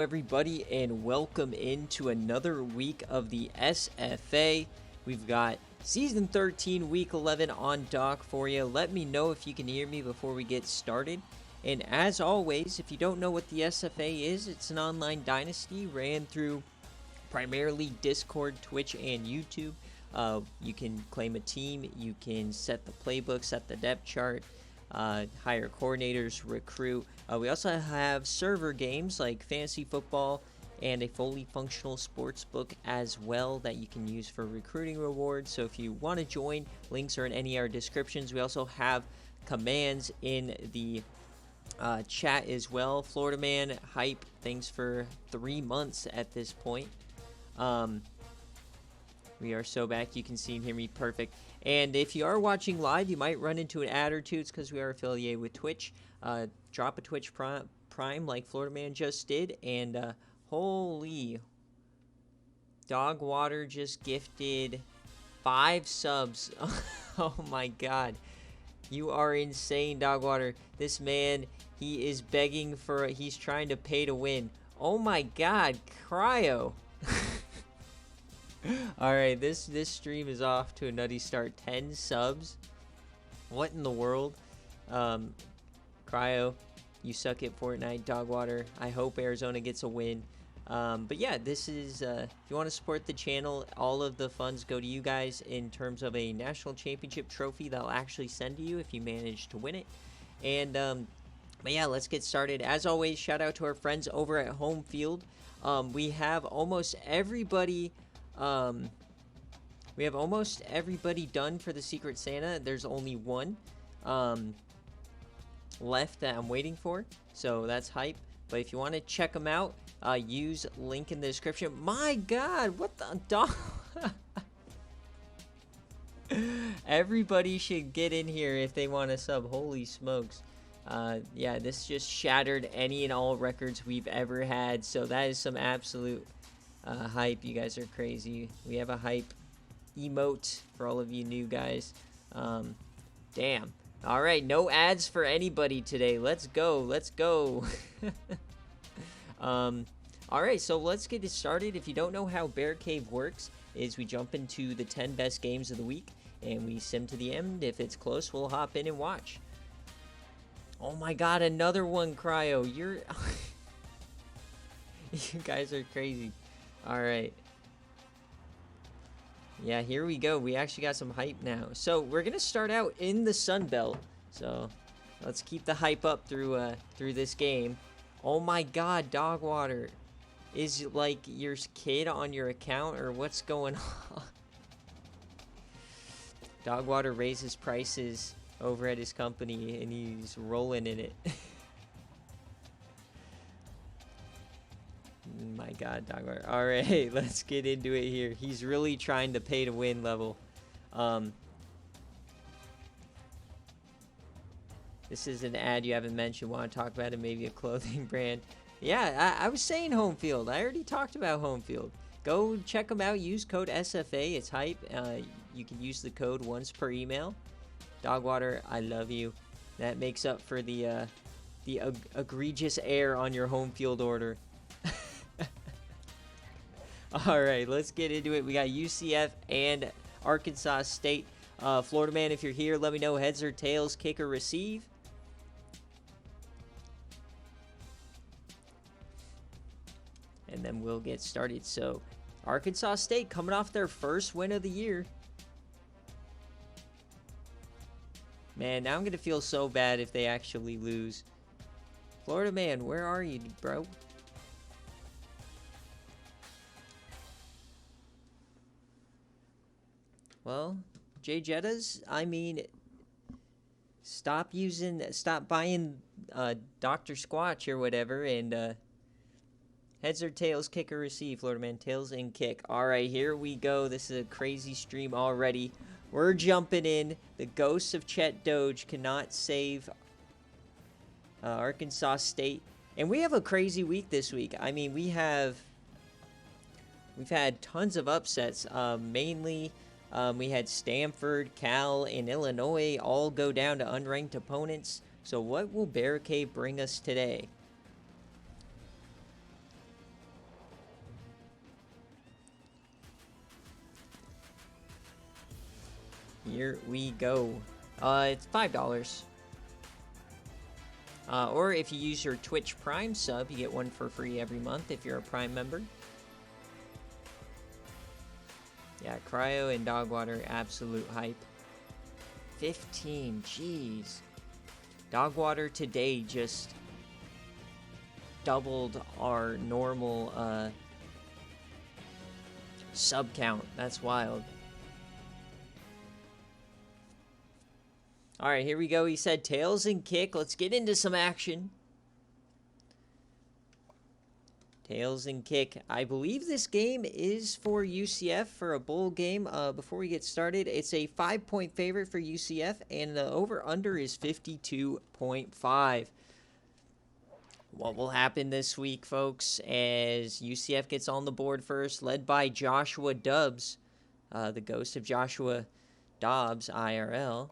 Everybody, and welcome into another week of the SFA. We've got season 13 week 11 on dock for you. Let me know if you can hear me before we get started. And as always, if you don't know what the SFA is, it's an online dynasty ran through primarily Discord, Twitch, and YouTube. You can claim a team, you can set the playbook, set the depth chart, hire coordinators, recruit. We also have server games like fantasy football and a fully functional sports book as well that you can use for recruiting rewards. So if you want to join, links are in any of our descriptions. We also have commands in the chat as well. Florida Man hype, thanks for 3 months at this point. We are so back. You can see and hear me perfect. And if you are watching live, you might run into an ad or two. It's because we are affiliated with Twitch. Drop a Twitch Prime like Florida Man just did. And holy, Dog Water just gifted 5 subs. Oh my god. You are insane, Dog Water. This man, he is begging for, he's trying to pay to win. Oh my god, Cryo. Alright, this stream is off to a nutty start. 10 subs? What in the world? Cryo, you suck at Fortnite. Dogwater, I hope Arizona gets a win. But yeah, this is, if you want to support the channel, all of the funds go to you guys in terms of a national championship trophy that I'll actually send to you if you manage to win it. And, but yeah, let's get started. As always, shout out to our friends over at Home Field. We have almost everybody... we have almost everybody done for the Secret Santa. There's only one left that I'm waiting for, so that's hype. But if you want to check them out, use link in the description. My god, what the dog? Everybody should get in here if they want to sub. Holy smokes. Yeah, this just shattered any and all records we've ever had, so that is some absolute hype. You guys are crazy. We have a hype emote for all of you new guys. Damn. All right, no ads for anybody today. Let's go. Let's go. All right, so let's get it started. If you don't know how BearCave works, is we jump into the 10 best games of the week and we sim to the end. If it's close, we'll hop in and watch. Oh my god, another one, Cryo. You're you guys are crazy. Alright. Yeah, here we go. We actually got some hype now. So, we're going to start out in the Sun Belt. So, let's keep the hype up through this game. Oh my god, Dog Water. Is, like, your kid on your account, or what's going on? Dog Water raises prices over at his company, and he's rolling in it. My god, Dogwater. Alright, let's get into it here. He's really trying to pay to win level. This is an ad you haven't mentioned. Want to talk about it? Maybe a clothing brand. Yeah, I was saying Home Field. I already talked about Home Field. Go check them out. Use code SFA. It's hype. You can use the code once per email. Dogwater, I love you. That makes up for the egregious error on your Home Field order. Alright, let's get into it. We got UCF and Arkansas State. Florida Man, if you're here, let me know. Heads or tails, kick or receive. And then we'll get started. So, Arkansas State coming off their first win of the year. Man, now I'm going to feel so bad if they actually lose. Florida Man, where are you, bro? Well, Jay Jettas, I mean, stop buying Dr. Squatch or whatever, and heads or tails, kick or receive, Florida Man, tails and kick. All right, here we go. This is a crazy stream already. We're jumping in. The ghosts of Chet Doge cannot save Arkansas State. And we have a crazy week this week. I mean, we've had tons of upsets, mainly... we had Stanford, Cal, and Illinois all go down to unranked opponents. So what will BearCave bring us today? Here we go. It's $5. Or if you use your Twitch Prime sub, you get one for free every month if you're a Prime member. Yeah, Cryo and Dog Water, absolute hype. 15, jeez. Dog Water today just doubled our normal sub count. That's wild. All right, here we go. He said tails and kick. Let's get into some action. Tails and kick. I believe this game is for UCF for a bowl game. Before we get started, it's a 5-point favorite for UCF, and the over-under is 52.5. What will happen this week, folks, as UCF gets on the board first, led by Joshua Dobbs, the ghost of Joshua Dobbs, IRL.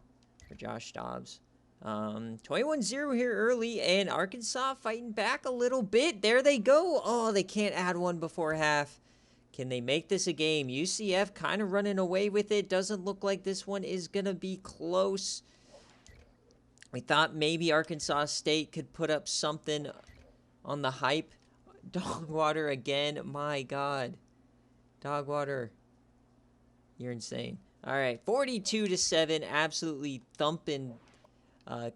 For Josh Dobbs. 21-0 here early, and Arkansas fighting back a little bit. There they go. Oh, they can't add one before half. Can they make this a game? UCF kind of running away with it. Doesn't look like this one is going to be close. We thought maybe Arkansas State could put up something on the hype. Dog Water again. My God. Dog Water. You're insane. All right, 42-7, absolutely thumping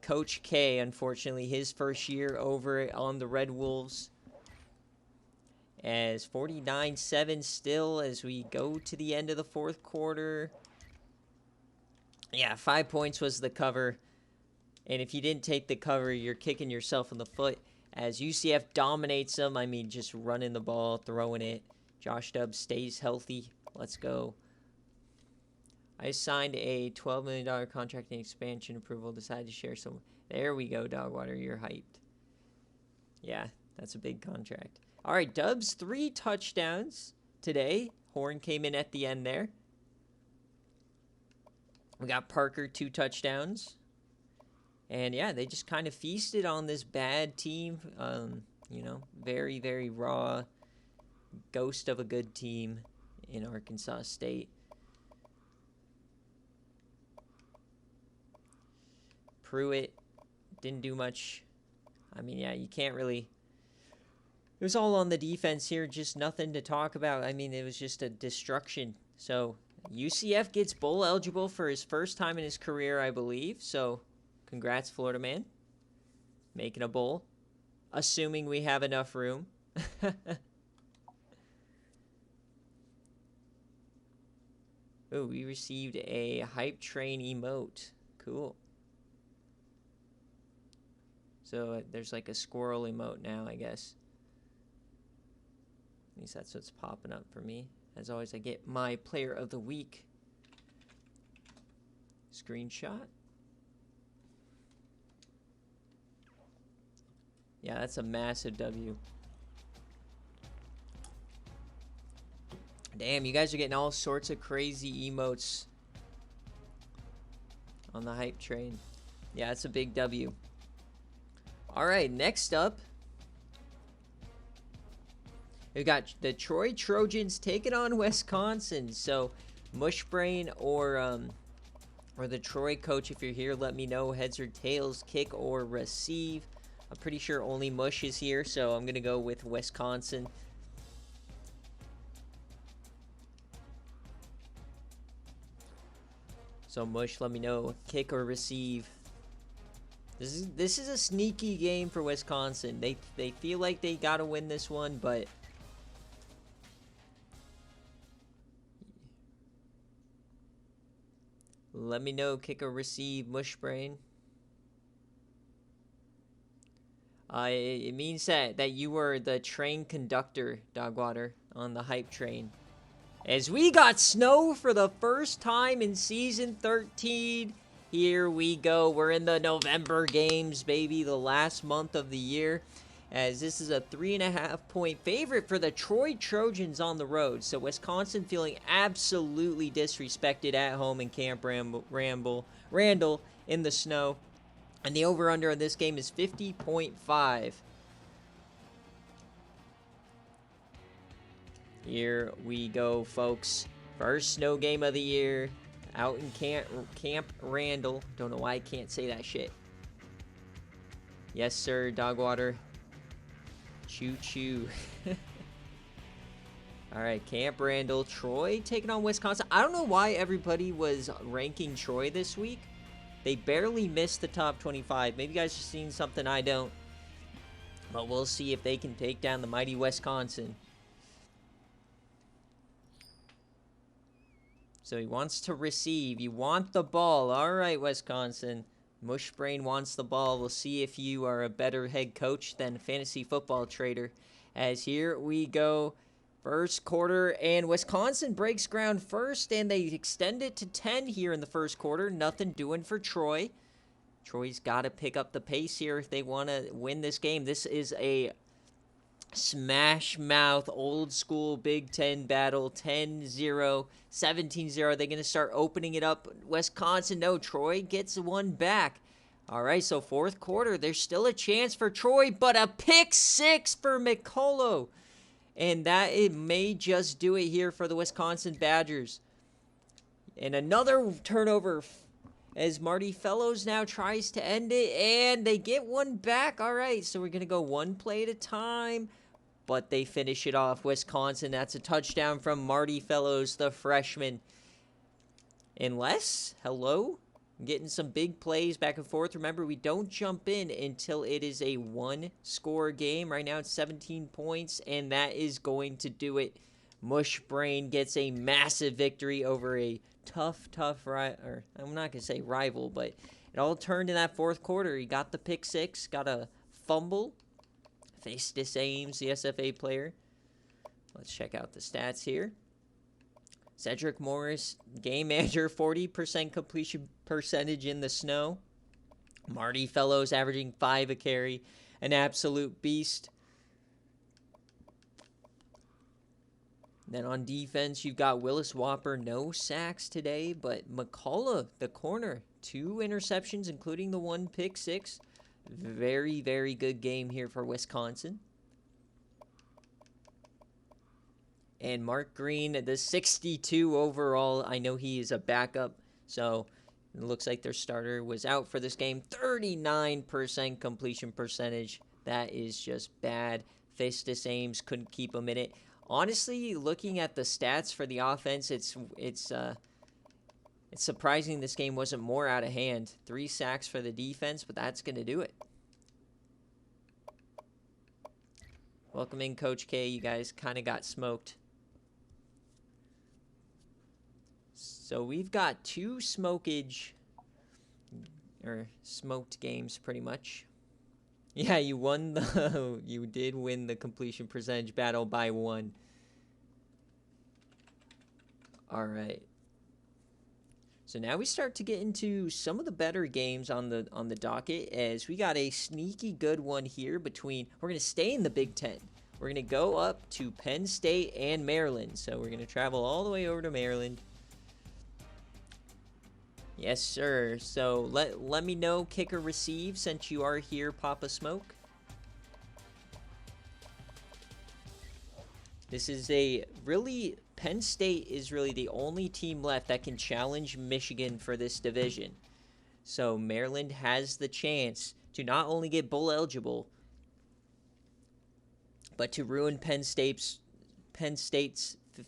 Coach K, unfortunately, his first year over on the Red Wolves. As 49-7 still as we go to the end of the fourth quarter. Yeah, 5 points was the cover. And if you didn't take the cover, you're kicking yourself in the foot. As UCF dominates them, I mean, just running the ball, throwing it. Josh Dobbs stays healthy. Let's go. I signed a $12 million contract and expansion approval. Decided to share some. There we go, Dogwater. You're hyped. Yeah, that's a big contract. All right, Dubs, 3 touchdowns today. Horn came in at the end there. We got Parker, 2 touchdowns. And, yeah, they just kind of feasted on this bad team. You know, very, very raw. Ghost of a good team in Arkansas State. Pruitt didn't do much. I mean, yeah, you can't really. It was all on the defense here, just nothing to talk about. I mean, it was just a destruction. So UCF gets bowl eligible for his first time in his career, I believe. So congrats, Florida man. Making a bowl. Assuming we have enough room. Oh, we received a hype train emote. Cool. So there's like a squirrel emote now, I guess. At least that's what's popping up for me. As always, I get my player of the week screenshot. Yeah, that's a massive W. Damn, you guys are getting all sorts of crazy emotes on the hype train. Yeah, that's a big W. All right, next up, we got the Troy Trojans taking on Wisconsin. So, Mushbrain or the Troy coach, if you're here, let me know. Heads or tails, kick or receive. I'm pretty sure only Mush is here, so I'm gonna go with Wisconsin. So Mush, let me know, kick or receive. This is a sneaky game for Wisconsin. They feel like they gotta win this one, but let me know, kick or receive, Mushbrain. It means that you were the train conductor, Dogwater, on the hype train. As we got snow for the first time in Season 13. Here we go. We're in the November games, baby. The last month of the year. As this is a 3.5-point favorite for the Troy Trojans on the road. So Wisconsin feeling absolutely disrespected at home in Camp Randall in the snow. And the over-under on this game is 50.5. Here we go, folks. First snow game of the year. Out in Camp Randall. Don't know why I can't say that shit. Yes, sir, Dogwater. Choo-choo. All right, Camp Randall. Troy taking on Wisconsin. I don't know why everybody was ranking Troy this week. They barely missed the top 25. Maybe you guys have seen something I don't. But we'll see if they can take down the mighty Wisconsin. So he wants to receive. You want the ball. All right, Wisconsin. Mushbrain wants the ball. We'll see if you are a better head coach than Fantasy Football Trader. As here we go. First quarter, and Wisconsin breaks ground first, and they extend it to 10 here in the first quarter. Nothing doing for Troy. Troy's got to pick up the pace here if they want to win this game. This is a smash mouth, old school Big Ten battle, 10-0, 17-0. They're going to start opening it up. Wisconsin, no, Troy gets one back. All right, so fourth quarter, there's still a chance for Troy, but a pick six for McCullough. And that it may just do it here for the Wisconsin Badgers. And another turnover as Marty Fellows now tries to end it, and they get one back. All right, so we're going to go one play at a time. But they finish it off. Wisconsin, that's a touchdown from Marty Fellows, the freshman. Unless, hello, getting some big plays back and forth. Remember, we don't jump in until it is a one-score game. Right now it's 17 points, and that is going to do it. Mushbrain gets a massive victory over a tough, or I'm not going to say rival, but it all turned in that fourth quarter. He got the pick six, got a fumble. Festus Ames, the SFA player. Let's check out the stats here. Cedric Morris, game manager, 40% completion percentage in the snow. Marty Fellows averaging 5 a carry. An absolute beast. Then on defense, you've got Willis Whopper, no sacks today, but McCullough, the corner, 2 interceptions, including the 1 pick six. Very, very good game here for Wisconsin. And Mark Green, the 62 overall. I know he is a backup, so it looks like their starter was out for this game. 39% completion percentage. That is just bad. Festus Ames couldn't keep him in it. Honestly, looking at the stats for the offense, it's surprising this game wasn't more out of hand. 3 sacks for the defense, but that's going to do it. Welcome in, Coach K. You guys kind of got smoked. So we've got 2 smoked games pretty much. Yeah, you won you did win the completion percentage battle by 1. All right. So now we start to get into some of the better games on the docket, as we got a sneaky good one here between. We're going to stay in the Big Ten. We're going to go up to Penn State and Maryland. So we're going to travel all the way over to Maryland. Yes, sir. So let me know, kick or receive, since you are here, Papa Smoke. This is Penn State is really the only team left that can challenge Michigan for this division. So Maryland has the chance to not only get bowl eligible, but to ruin Penn State's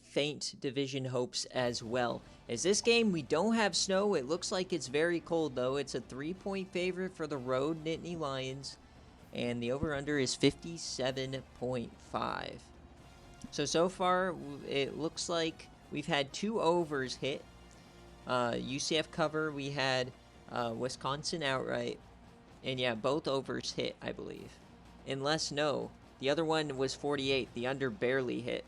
faint division hopes as well. As this game, we don't have snow. It looks like it's very cold, though. It's a 3-point favorite for the road Nittany Lions, and the over-under is 57.5. So far, it looks like we've had 2 overs hit. UCF cover, we had Wisconsin outright. And yeah, both overs hit, I believe. Unless, no. The other one was 48. The under barely hit.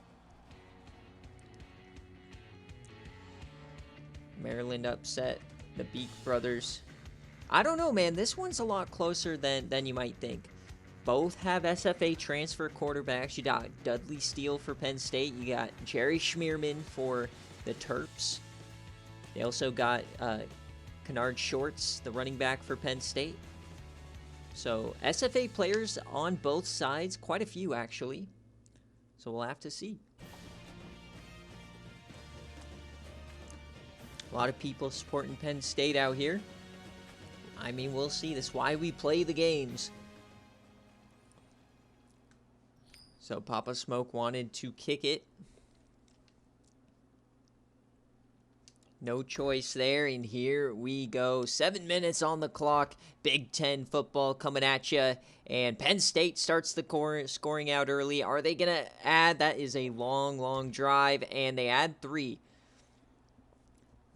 Maryland upset the Beak brothers. I don't know, man. This one's a lot closer than you might think. Both have SFA transfer quarterbacks. You got Dudley Steele for Penn State. You got Jerry Schmierman for the Terps. They also got Kennard Shorts, the running back for Penn State. So SFA players on both sides, quite a few actually. So we'll have to see. A lot of people supporting Penn State out here. I mean, we'll see. That's why we play the games. So Papa Smoke wanted to kick it. No choice there, and here we go. 7 minutes on the clock. Big Ten football coming at you, and Penn State starts the scoring out early. Are they going to add? That is a long, long drive, and they add 3.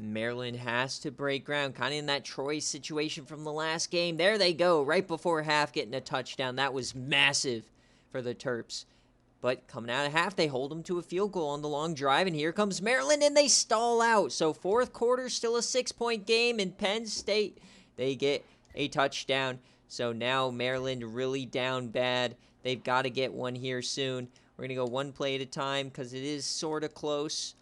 Maryland has to break ground, kind of in that Troy situation from the last game. There they go, right before half, getting a touchdown. That was massive for the Terps. But coming out of half, they hold them to a field goal on the long drive, and here comes Maryland, and they stall out. So fourth quarter, still a 6-point game, and Penn State, they get a touchdown. So now Maryland really down bad. They've got to get one here soon. We're going to go one play at a time because it is sort of close.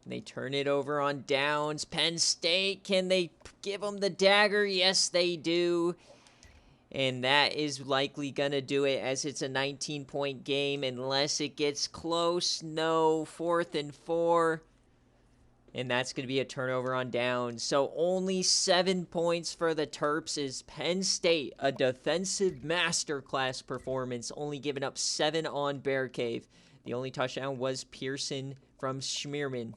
They turn it over on downs. Penn State, can they give them the dagger? Yes, they do. And that is likely going to do it, as it's a 19-point game unless it gets close. No, 4th and 4. And that's going to be a turnover on downs. So only 7 points for the Terps is Penn State. A defensive masterclass performance, only giving up 7 on BearCave. The only touchdown was Pearson from Schmierman.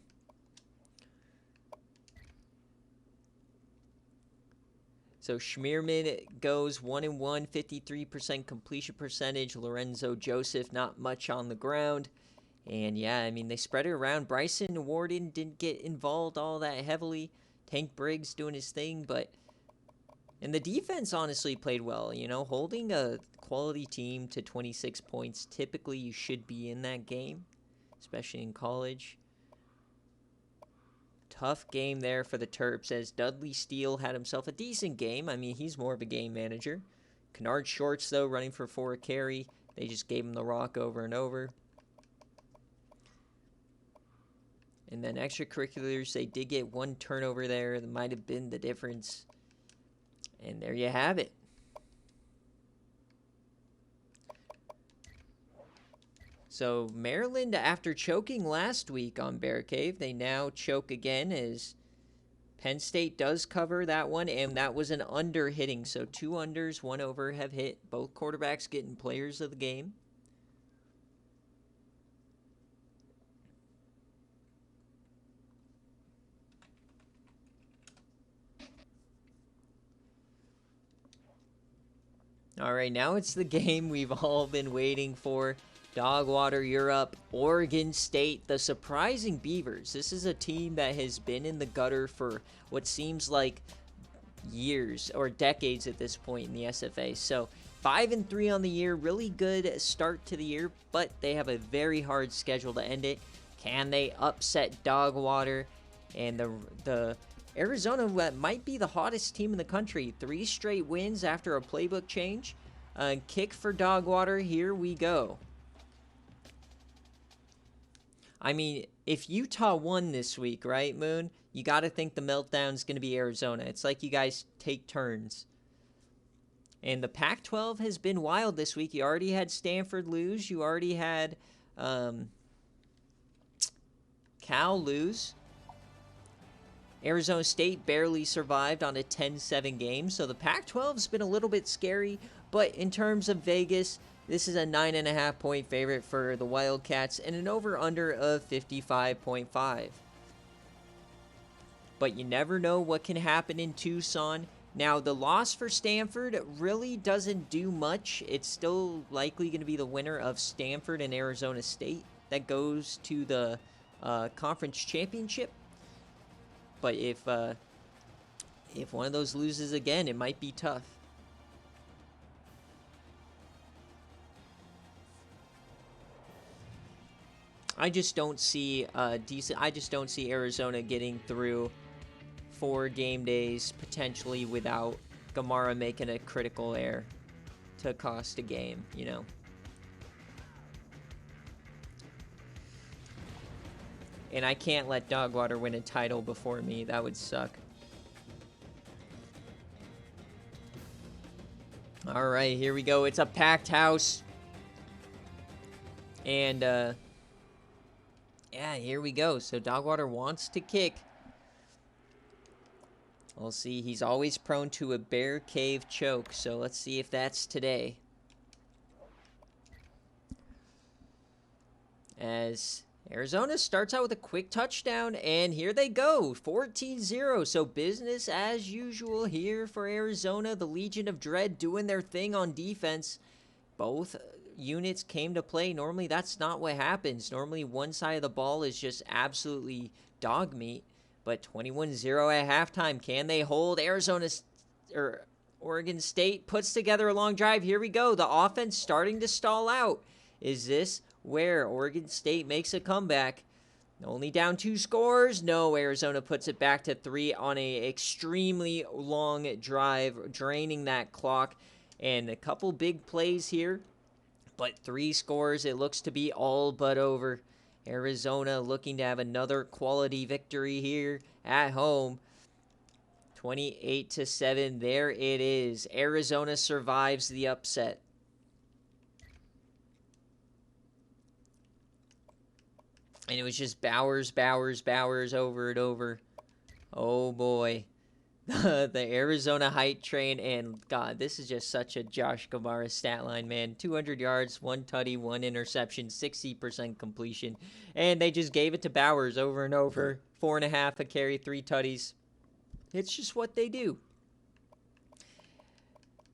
So Schmierman goes 1-1, 53% completion percentage. Lorenzo Joseph, not much on the ground. And yeah, I mean, they spread it around. Bryson Warden didn't get involved all that heavily. Tank Briggs doing his thing, and the defense honestly played well. You know, holding a quality team to 26 points, typically you should be in that game, especially in college. Tough game there for the Terps, as Dudley Steele had himself a decent game. I mean, he's more of a game manager. Kennard Shorts, though, running for 4 carry. They just gave him the rock over and over. And then extracurriculars, they did get 1 turnover there. That might have been the difference. And there you have it. So Maryland, after choking last week on BearCave, they now choke again, as Penn State does cover that one, and that was an under hitting. So 2 unders, 1 over have hit. Both quarterbacks getting players of the game. All right, now it's the game we've all been waiting for. Dogwater Europe, Oregon State, the surprising Beavers. This is a team that has been in the gutter for what seems like years or decades at this point in the SFA. So 5-3 on the year, really good start to the year, but they have a very hard schedule to end it. Can they upset Dogwater? And the Arizona might be the hottest team in the country. 3 straight wins after a playbook change. Kick for Dogwater. Here we go. I mean, if Utah won this week, right, Moon? You got to think the meltdown's going to be Arizona. It's like you guys take turns. And the Pac-12 has been wild this week. You already had Stanford lose. You already had Cal lose. Arizona State barely survived on a 10-7 game. So the Pac-12's been a little bit scary. But in terms of Vegas, this is a 9.5-point favorite for the Wildcats and an over-under of 55.5. But you never know what can happen in Tucson. Now, the loss for Stanford really doesn't do much. It's still likely going to be the winner of Stanford and Arizona State that goes to the conference championship. But if one of those loses again, it might be tough. I just don't see Arizona getting through 4 game days potentially without Gamara making a critical error to cost a game, you know. And I can't let Dogwater win a title before me. That would suck. All right, here we go. It's a packed house. And Yeah, here we go. So Dogwater wants to kick. We'll see. He's always prone to a BearCave choke, so let's see if that's today. As Arizona starts out with a quick touchdown, and here they go, 14-0. So business as usual here for Arizona. The Legion of Dread doing their thing on defense. Both units came to play. Normally, that's not what happens. Normally, one side of the ball is just absolutely dog meat. But 21-0 at halftime. Can they hold? Oregon State puts together a long drive. Here we go. The offense starting to stall out. Is this where Oregon State makes a comeback? Only down 2 scores. No, Arizona puts it back to 3 on a extremely long drive, draining that clock. And a couple big plays here, but 3 scores. It looks to be all but over. Arizona looking to have another quality victory here at home. 28-7. There it is. Arizona survives the upset. And it was just Bowers over and over. Oh boy. The Arizona hype train, and God, this is just such a Josh Kamara stat line, man. 200 yards, 1 tutty, 1 interception, 60% completion, and they just gave it to Bowers over and over. 4.5 a carry, 3 tutties. It's just what they do.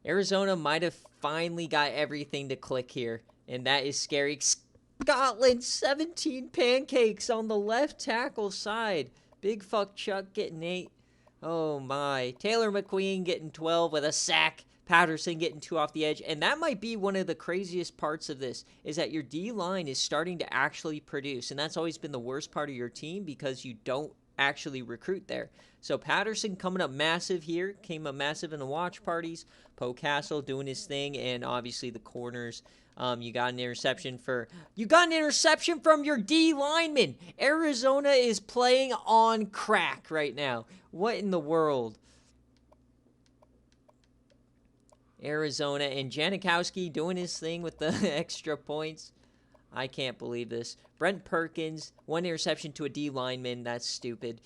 Arizona might have finally got everything to click here, and that is scary. Scotland, 17 pancakes on the left tackle side. Big fuck Chuck getting 8. Oh my. Taylor McQueen getting 12 with a sack. Patterson getting 2 off the edge. And that might be one of the craziest parts of this, is that your D-line is starting to actually produce. And that's always been the worst part of your team because you don't actually recruit there. So Patterson coming up massive here. Came up massive in the watch parties. Poe Castle doing his thing. And obviously the corners. You got an interception from your D lineman. Arizona is playing on crack right now. What in the world? Arizona and Janikowski doing his thing with the extra points. I can't believe this. Brent Perkins, 1 interception to a D lineman. That's stupid.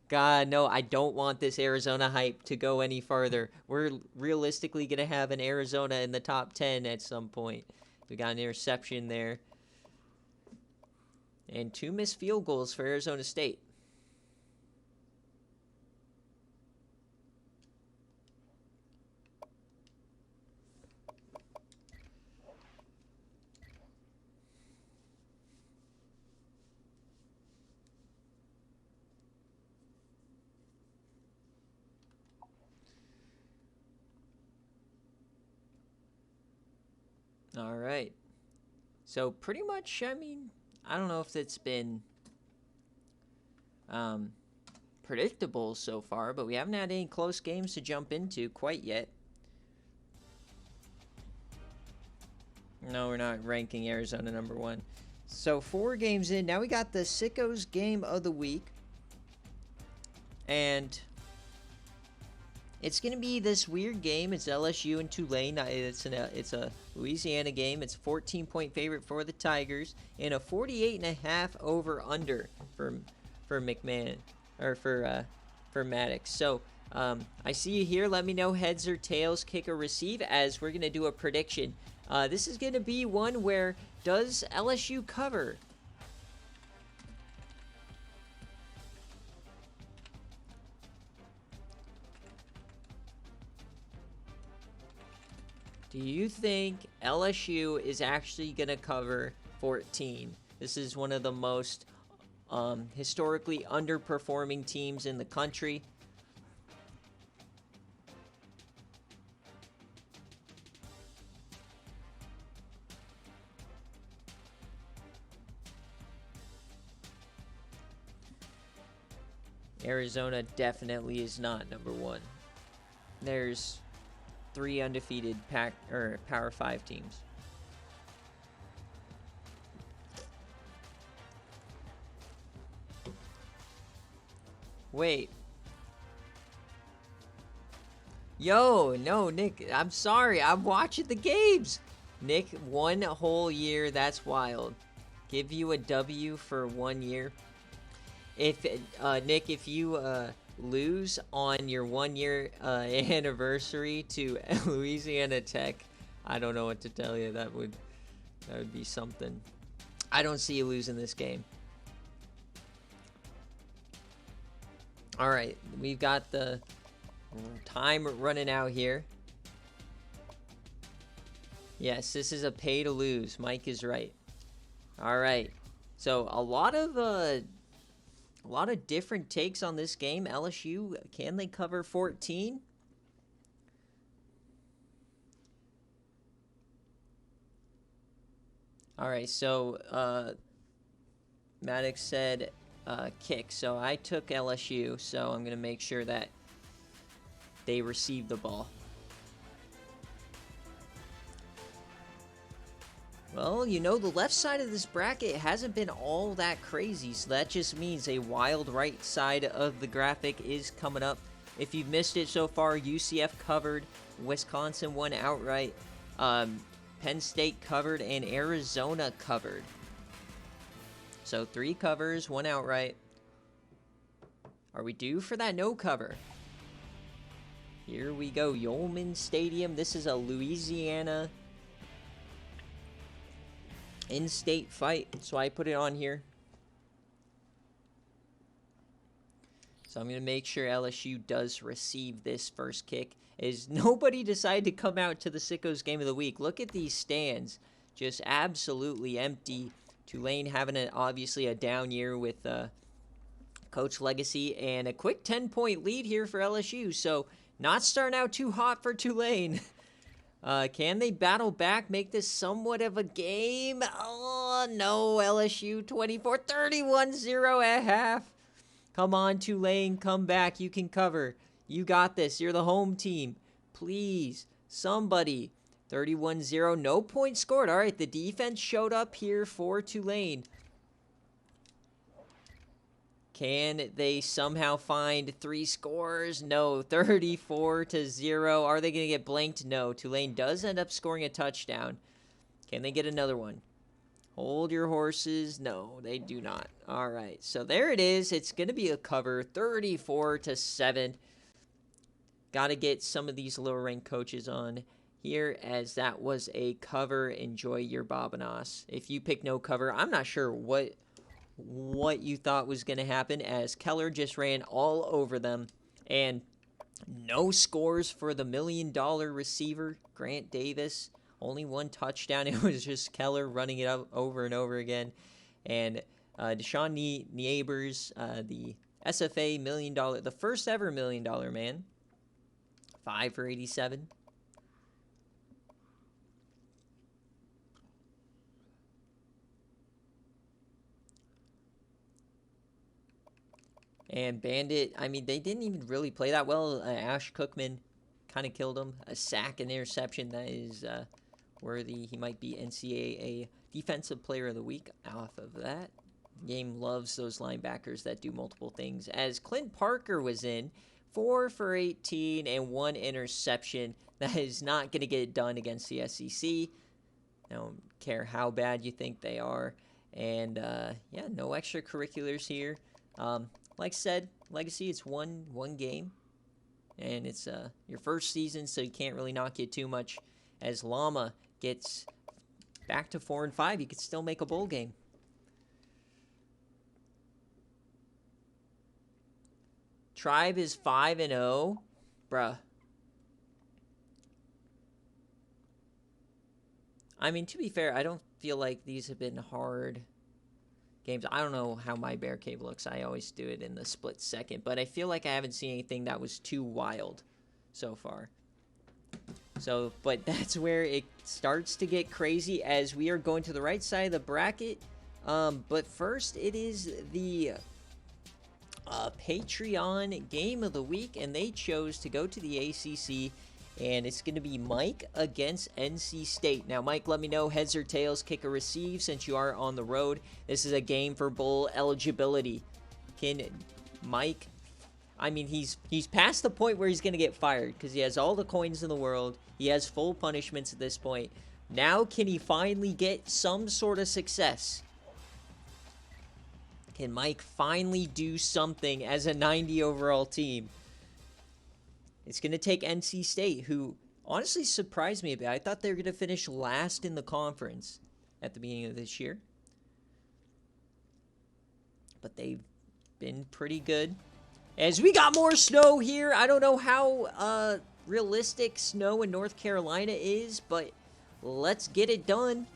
God, no, I don't want this Arizona hype to go any further. We're realistically going to have an Arizona in the top 10 at some point. We got an interception there. And 2 missed field goals for Arizona State. All right. So pretty much, I mean, I don't know if it's been predictable so far, but we haven't had any close games to jump into quite yet. No, we're not ranking Arizona number 1. So 4 games in. Now we got the Sickos game of the week. And it's going to be this weird game. It's LSU and Tulane. It's a Louisiana game. It's a 14-point favorite for the Tigers and a 48.5 over/under for McMahon or for Maddox. So I see you here. Let me know heads or tails, kick or receive, as we're going to do a prediction. This is going to be one where does LSU cover? Do you think LSU is actually going to cover 14? This is one of the most historically underperforming teams in the country. Arizona definitely is not number 1. There's 3 undefeated Power 5 teams. Wait. Yo, no, Nick, I'm sorry. I'm watching the games. Nick, 1 whole year. That's wild. give you a W for 1 year. If Nick, if you lose on your 1 year anniversary to Louisiana Tech, I don't know what to tell you. That would be something. I don't see you losing this game. All right, we've got the time running out here. Yes, this is a pay to lose. Mike is right. All right, so a lot of different takes on this game. LSU, can they cover 14? All right, so Maddox said kick. So I took LSU, so I'm going to make sure that they receive the ball. Well, you know, the left side of this bracket hasn't been all that crazy, so that just means a wild right side of the graphic is coming up. If you've missed it so far, UCF covered, Wisconsin won outright, Penn State covered, and Arizona covered. So 3 covers, 1 outright. Are we due for that no cover? Here we go, Yulman Stadium. This is a Louisiana in-state fight, so I put it on here. So I'm going to make sure LSU does receive this first kick. Is nobody decided to come out to the Sickos game of the week? Look at these stands, just absolutely empty. Tulane having obviously a down year with Coach Legacy, and a quick 10-point lead here for LSU. So not starting out too hot for Tulane. Can they battle back, make this somewhat of a game? Oh, no, LSU 24-31-0 at half. Come on, Tulane, come back. You can cover. You got this. You're the home team. Please, somebody. 31-0, no points scored. All right, the defense showed up here for Tulane. Can they somehow find 3 scores? No, 34-0. Are they going to get blanked? No. Tulane does end up scoring a touchdown. Can they get another one? Hold your horses. No, they do not. All right, so there it is. It's going to be a cover, 34-7. Got to get some of these lower-ranked coaches on here, as that was a cover. Enjoy your Bobanos. If you pick no cover, I'm not sure what you thought was going to happen, as Keller just ran all over them, and no scores for the $1 million receiver, Grant Davis. Only 1 touchdown. It was just Keller running it up over and over again. And Deshaun Neighbors, the SFA $1 million, the first ever $1 million man, 5 for 87. And Bandit, I mean, they didn't even really play that well. Ash Cookman kind of killed him. A sack and interception, that is worthy. He might be NCAA Defensive Player of the Week off of that. Game loves those linebackers that do multiple things. As Clint Parker was in, 4 for 18 and 1 interception. That is not going to get it done against the SEC. I don't care how bad you think they are. And, yeah, no extracurriculars here. Like I said, Legacy, it's one game, and it's your first season, so you can't really knock it too much. As Llama gets back to 4-5, you could still make a bowl game. Tribe is 5-0, bruh. I mean, to be fair, I don't feel like these have been hard games. I don't know how my BearCave looks. I always do it in the split second, but I feel like I haven't seen anything that was too wild so far. So, but that's where it starts to get crazy, as we are going to the right side of the bracket. But first, it is the Patreon game of the week, and they chose to go to the ACC, and it's going to be Mike against NC State. Now, Mike, let me know, heads or tails, kick or receive, since you are on the road. This is a game for bowl eligibility. Can Mike, I mean, he's past the point where he's going to get fired, because he has all the coins in the world. He has full punishments at this point. Now, can he finally get some sort of success? Can Mike finally do something as a 90 overall team? It's going to take NC State, who honestly surprised me a bit. I thought they were going to finish last in the conference at the beginning of this year. But they've been pretty good. As we got more snow here, I don't know how realistic snow in North Carolina is, but let's get it done.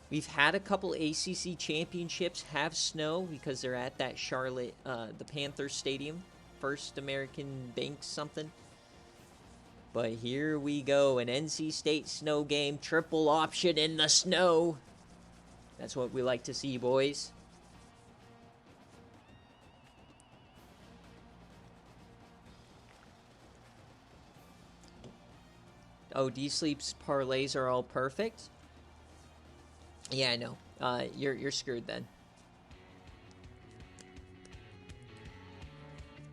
We've had a couple ACC championships have snow because they're at that Charlotte, the Panthers Stadium, First American Bank something. But here we go, an NC State snow game, triple option in the snow. That's what we like to see, boys. Oh, D-Sleep's parlays are all perfect? Yeah, I know. You're screwed then.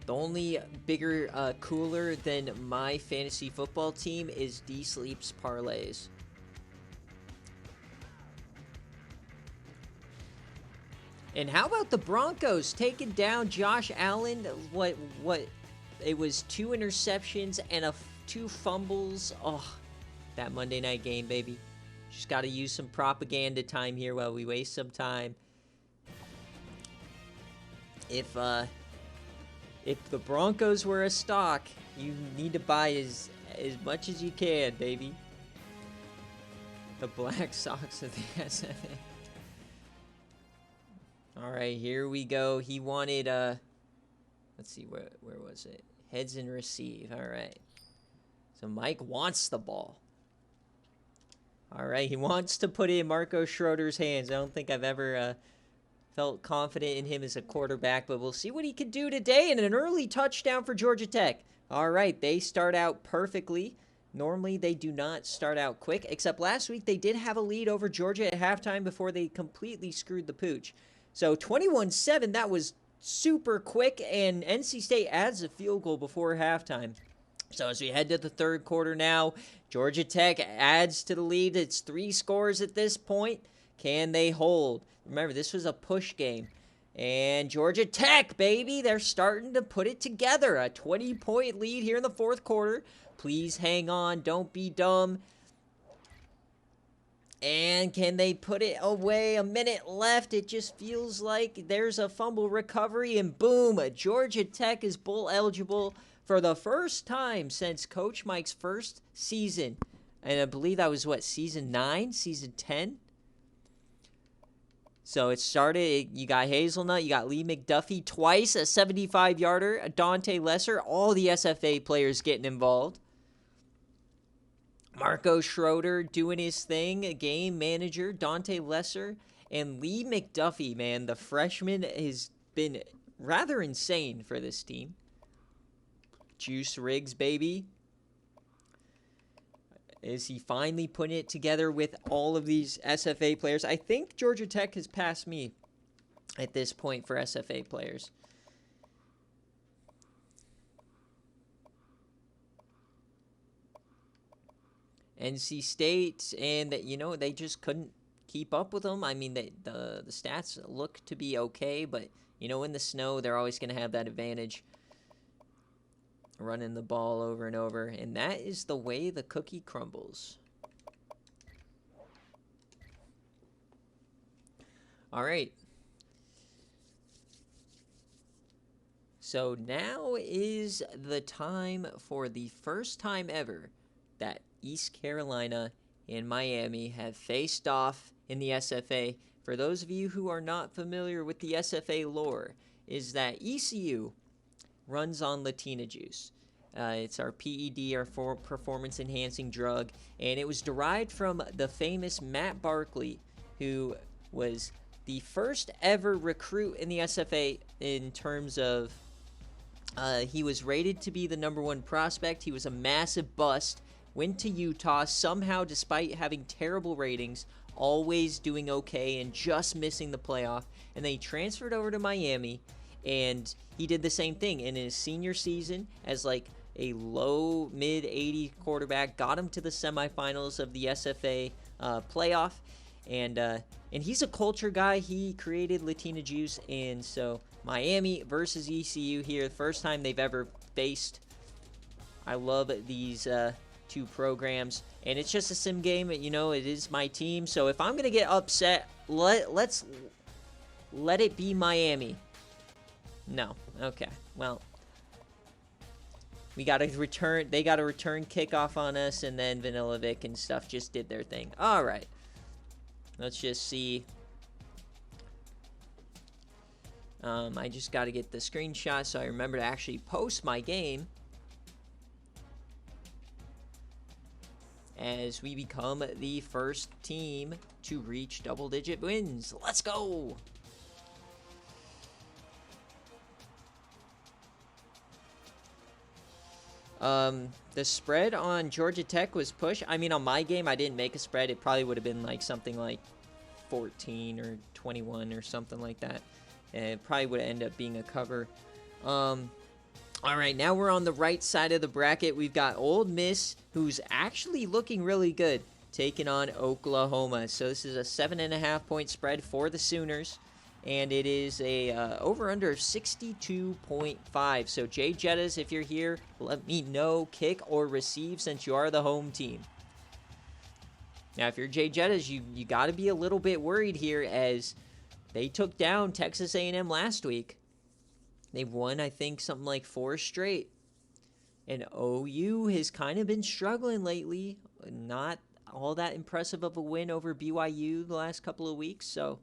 The only bigger, cooler than my fantasy football team is D-Sleep's parlays. And how about the Broncos taking down Josh Allen? What? It was 2 interceptions and 2 fumbles. Oh, that Monday night game, baby. Just got to use some propaganda time here while we waste some time. If the Broncos were a stock, you need to buy as much as you can, baby. The Black Sox of the SFA. All right, here we go. He wanted let's see, where was it? Heads and receive. All right. So Mike wants the ball. All right, he wants to put it in Marco Schroeder's hands. I don't think I've ever felt confident in him as a quarterback, but we'll see what he can do today. And an early touchdown for Georgia Tech. All right, they start out perfectly. Normally, they do not start out quick, except last week they did have a lead over Georgia at halftime before they completely screwed the pooch. So 21-7, that was super quick, and NC State adds a field goal before halftime. So as we head to the third quarter now, Georgia Tech adds to the lead. It's 3 scores at this point. Can they hold? Remember, this was a push game. And Georgia Tech, baby, they're starting to put it together. A 20-point lead here in the fourth quarter. Please hang on. Don't be dumb. And can they put it away? A minute left. It just feels like there's a fumble recovery. And boom, Georgia Tech is bowl eligible for the first time since Coach Mike's first season. And I believe that was, what, season 9? Season 10? So it started, you got Hazelnut, you got Lee McDuffie twice, a 75-yarder, a Dante Lesser, all the SFA players getting involved. Marco Schroeder doing his thing, a game manager, Dante Lesser, and Lee McDuffie, man, the freshman has been rather insane for this team. Juice Riggs, baby. Is he finally putting it together with all of these SFA players? I think Georgia Tech has passed me at this point for SFA players. NC State, and you know, they just couldn't keep up with them. I mean, the stats look to be okay, but you know, in the snow, they're always going to have that advantage. Running the ball over and over, and that is the way the cookie crumbles. All right. So now is the time for the first time ever that East Carolina and Miami have faced off in the SFA. For those of you who are not familiar with the SFA lore, is that ECU runs on Latina juice. It's our PED, our performance-enhancing drug, and it was derived from the famous Matt Barkley, who was the first ever recruit in the SFA in terms of he was rated to be the #1 prospect. He was a massive bust, went to Utah, somehow, despite having terrible ratings, always doing okay and just missing the playoff, and then he transferred over to Miami, and he did the same thing in his senior season as like a low mid-80 quarterback, got him to the semifinals of the SFA playoff, and And he's a culture guy. He created Latina Juice. And so Miami versus ECU here. The first time they've ever faced. I love these two programs. And it's just a sim game. You know, it is my team. So if I'm going to get upset, let's let it be Miami. No. Okay. Well, we got to return. They got a return kickoff on us. And then Vanilla Vic and stuff just did their thing. All right. Let's just see. I just got to get the screenshot so I remember to actually post my game. As we become the first team to reach double-digit wins. Let's go! The spread on Georgia Tech was push. I mean, on my game, I didn't make a spread. It probably would have been like something like 14 or 21 or something like that. And it probably would have ended up being a cover. All right, now we're on the right side of the bracket. We've got Ole Miss, who's actually looking really good, taking on Oklahoma. So this is a 7.5-point spread for the Sooners. And it is a over-under of 62.5. So, Jay Jettas, if you're here, let me know, kick or receive, since you are the home team. Now, if you're Jay Jettas, you got to be a little bit worried here, as they took down Texas A&M last week. They've won, I think, something like 4 straight. And OU has kind of been struggling lately. Not all that impressive of a win over BYU the last couple of weeks, so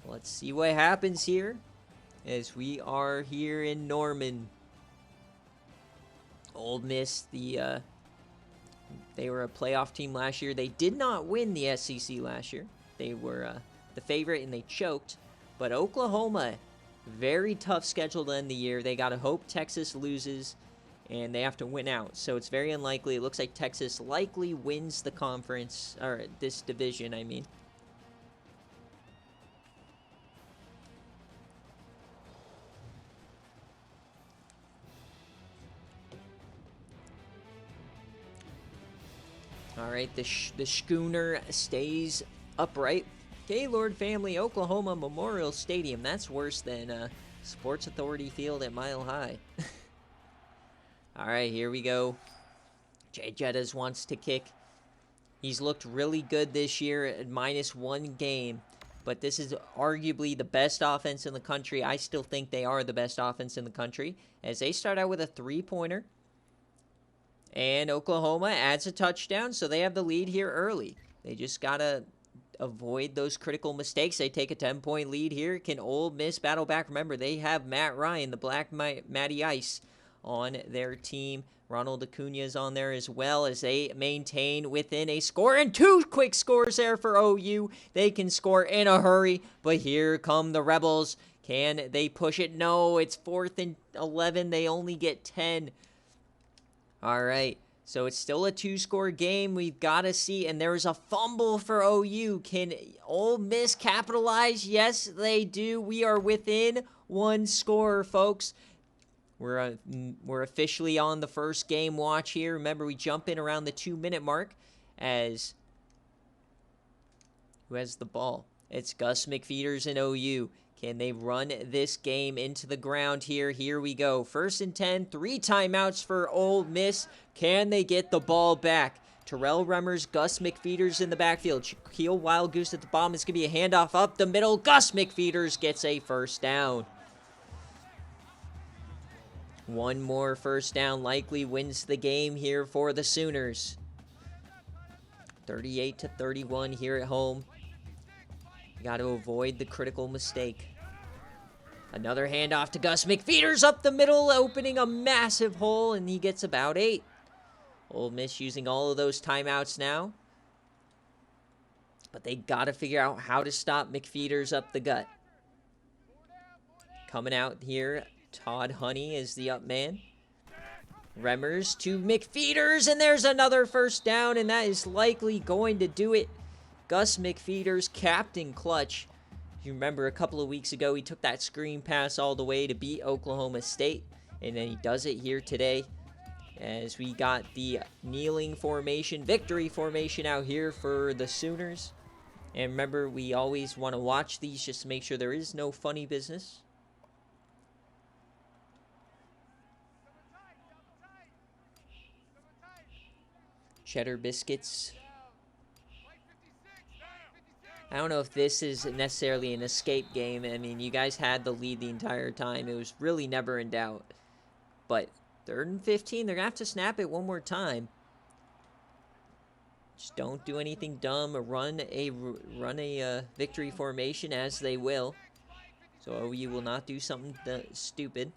let's see what happens here as we are here in Norman. Ole Miss, they were a playoff team last year. They did not win the SEC last year. They were the favorite and they choked. But Oklahoma, very tough schedule to end the year. They got to hope Texas loses and they have to win out. So it's very unlikely. It looks like Texas likely wins the conference, or this division, I mean. All right, the schooner stays upright. Gaylord Family Oklahoma Memorial Stadium. That's worse than Sports Authority Field at Mile High. All right, here we go. Jay Jettas wants to kick. He's looked really good this year at -1 game. But this is arguably the best offense in the country. I still think they are the best offense in the country, as they start out with a 3-pointer. And Oklahoma adds a touchdown, so they have the lead here early. They just got to avoid those critical mistakes. They take a 10-point lead here. Can Ole Miss battle back? Remember, they have Matt Ryan, the Black Matty Ice, on their team. Ronald Acuna is on there as well, as they maintain within a score. And 2 quick scores there for OU. They can score in a hurry, but here come the Rebels. Can they push it? No, it's 4th and 11. They only get 10. All right, so it's still a 2-score game. We've got to see, and there's a fumble for OU. Can Ole Miss capitalize? Yes, they do. We are within 1 score, folks. We're officially on the first game watch here. Remember, we jump in around the 2-minute mark, as who has the ball? It's Gus McFeeters and OU. Can they run this game into the ground here? Here we go. 1st and 10, 3 timeouts for Ole Miss. Can they get the ball back? Terrell Remmers, Gus McFeeters in the backfield. Shaquille Wild Goose at the bottom. It's going to be a handoff up the middle. Gus McFeeters gets a first down. 1 more first down likely wins the game here for the Sooners. 38-31 here at home. You got to avoid the critical mistake. Another handoff to Gus McFeeters up the middle, opening a massive hole, and he gets about 8. Ole Miss using all of those timeouts now. But they got to figure out how to stop McFeeters up the gut. Coming out here, Todd Honey is the up man. Remmers to McFeeters, and there's another first down, and that is likely going to do it. Gus McFeeters, Captain Clutch. You remember a couple of weeks ago, he took that screen pass all the way to beat Oklahoma State, and then he does it here today, as we got the kneeling formation, victory formation out here for the Sooners. And remember, we always want to watch these just to make sure there is no funny business. Cheddar biscuits. I don't know if this is necessarily an escape game. I mean, you guys had the lead the entire time. It was really never in doubt. But 3rd and 15, they're going to have to snap it one more time. Just don't do anything dumb or run a victory formation, as they will. So OU will not do something stupid.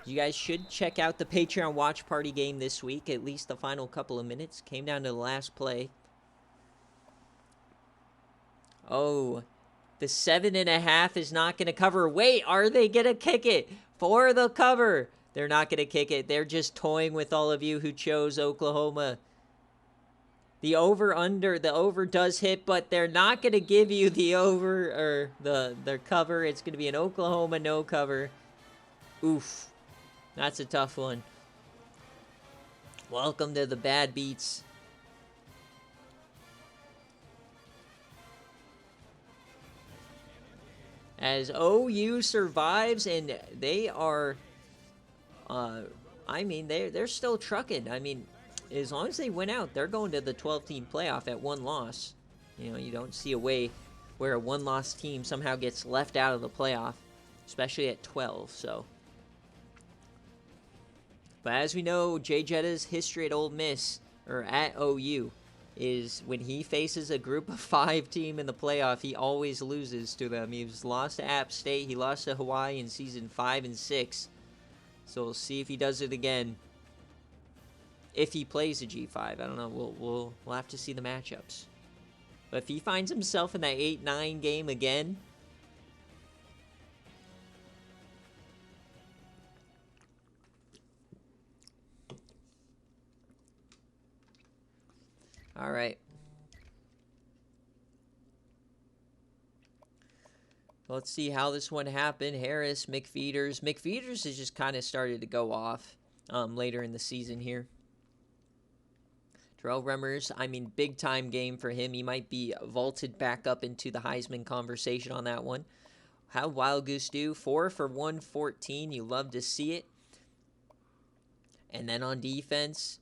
You guys should check out the Patreon watch party game this week. At least the final couple of minutes. Came down to the last play. Oh, the 7.5 is not going to cover. Wait, are they going to kick it for the cover? They're not going to kick it. They're just toying with all of you who chose Oklahoma. The over does hit, but they're not going to give you the over or the cover. It's going to be an Oklahoma no cover. Oof. That's a tough one. Welcome to the bad beats. As OU survives, and they are, I mean, they're still trucking. I mean, as long as they win out, they're going to the 12-team playoff at 1 loss. You know, you don't see a way where a 1-loss team somehow gets left out of the playoff, especially at 12, so. But as we know, Jay Jetta's history at Ole Miss, or at OU, is when he faces a group of 5 team in the playoff, he always loses to them. He's lost to App State. He lost to Hawaii in season 5 and 6. So we'll see if he does it again. If he plays a G5, I don't know. We'll have to see the matchups. But if he finds himself in that 8-9 game again, all right. Let's see how this one happened. Harris, McFeeters. McFeeters has just kind of started to go off later in the season here. Terrell Remmers, I mean, big-time game for him. He might be vaulted back up into the Heisman conversation on that one. How Wild Goose do? 4 for 114. You love to see it. And then on defense,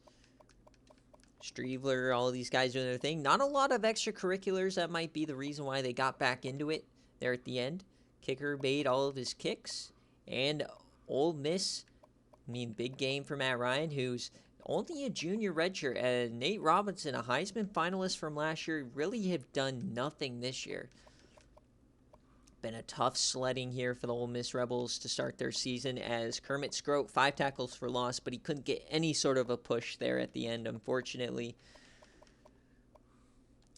Streveler, all of these guys doing their thing. Not a lot of extracurriculars. That might be the reason why they got back into it there at the end. Kicker made all of his kicks. And Ole Miss, I mean, big game for Matt Ryan, who's only a junior redshirt. And Nate Robinson, a Heisman finalist from last year, really have done nothing this year. Been a tough sledding here for the Ole Miss Rebels to start their season, as Kermit Scroat, 5 tackles for loss, but he couldn't get any sort of a push there at the end, unfortunately.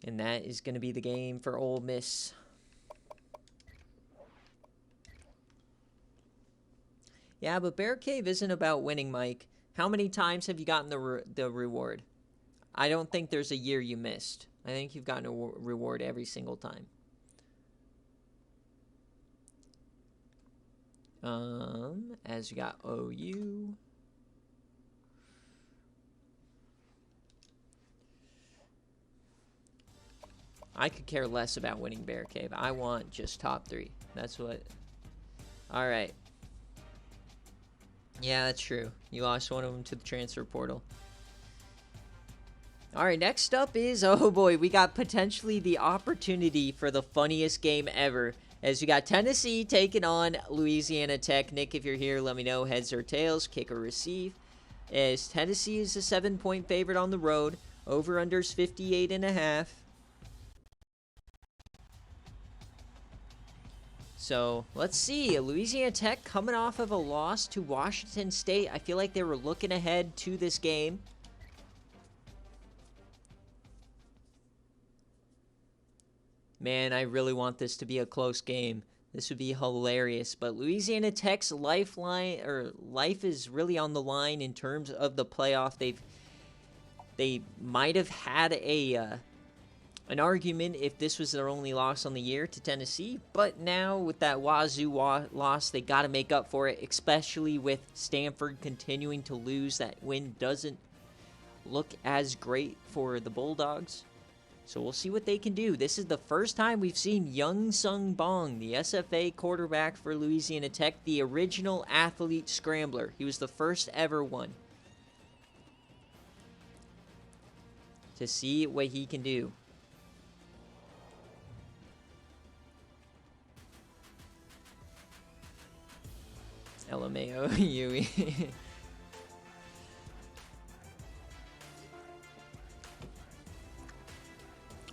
And that is going to be the game for Ole Miss. Yeah, but BearCave isn't about winning, Mike. How many times have you gotten the reward? I don't think there's a year you missed. I think you've gotten a reward every single time. As you got OU. I could care less about winning BearCave. I want just top 3. That's what. All right. Yeah, that's true. You lost one of them to the transfer portal. All right, next up is, oh boy, we got potentially the opportunity for the funniest game ever. As you got Tennessee taking on Louisiana Tech. Nick, if you're here, let me know. Heads or tails, kick or receive. As Tennessee is a 7-point favorite on the road. Over-unders 58.5. So, let's see. Louisiana Tech coming off of a loss to Washington State. I feel like they were looking ahead to this game. Man, I really want this to be a close game. This would be hilarious. But Louisiana Tech's life is really on the line in terms of the playoff. They might have had an argument if this was their only loss on the year to Tennessee, but now with that Wazoo loss, they got to make up for it, especially with Stanford continuing to lose. That win doesn't look as great for the Bulldogs. So we'll see what they can do. This is the first time we've seen Young Sung Bong, the SFA quarterback for Louisiana Tech, the original athlete scrambler. He was the first ever one. To see what he can do. LMAO, Yui.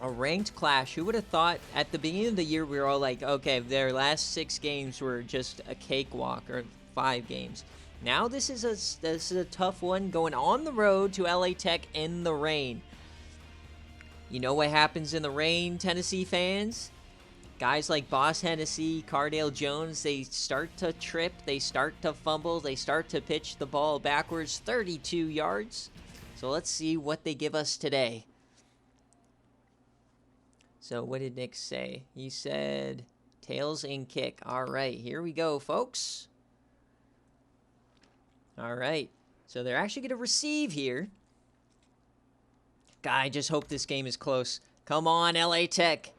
A ranked clash. Who would have thought at the beginning of the year we were all like, okay, their last 6 games were just a cakewalk, or 5 games. Now this is a tough one, going on the road to LA Tech in the rain. You know what happens in the rain, Tennessee fans? Guys like Boss Hennessy, Cardale Jones, they start to trip, they start to fumble, they start to pitch the ball backwards 32 yards. So let's see what they give us today. So what did Nick say? He said tails and kick. All right, here we go, folks. All right, so they're actually going to receive here. God, I just hope this game is close. Come on, LA Tech.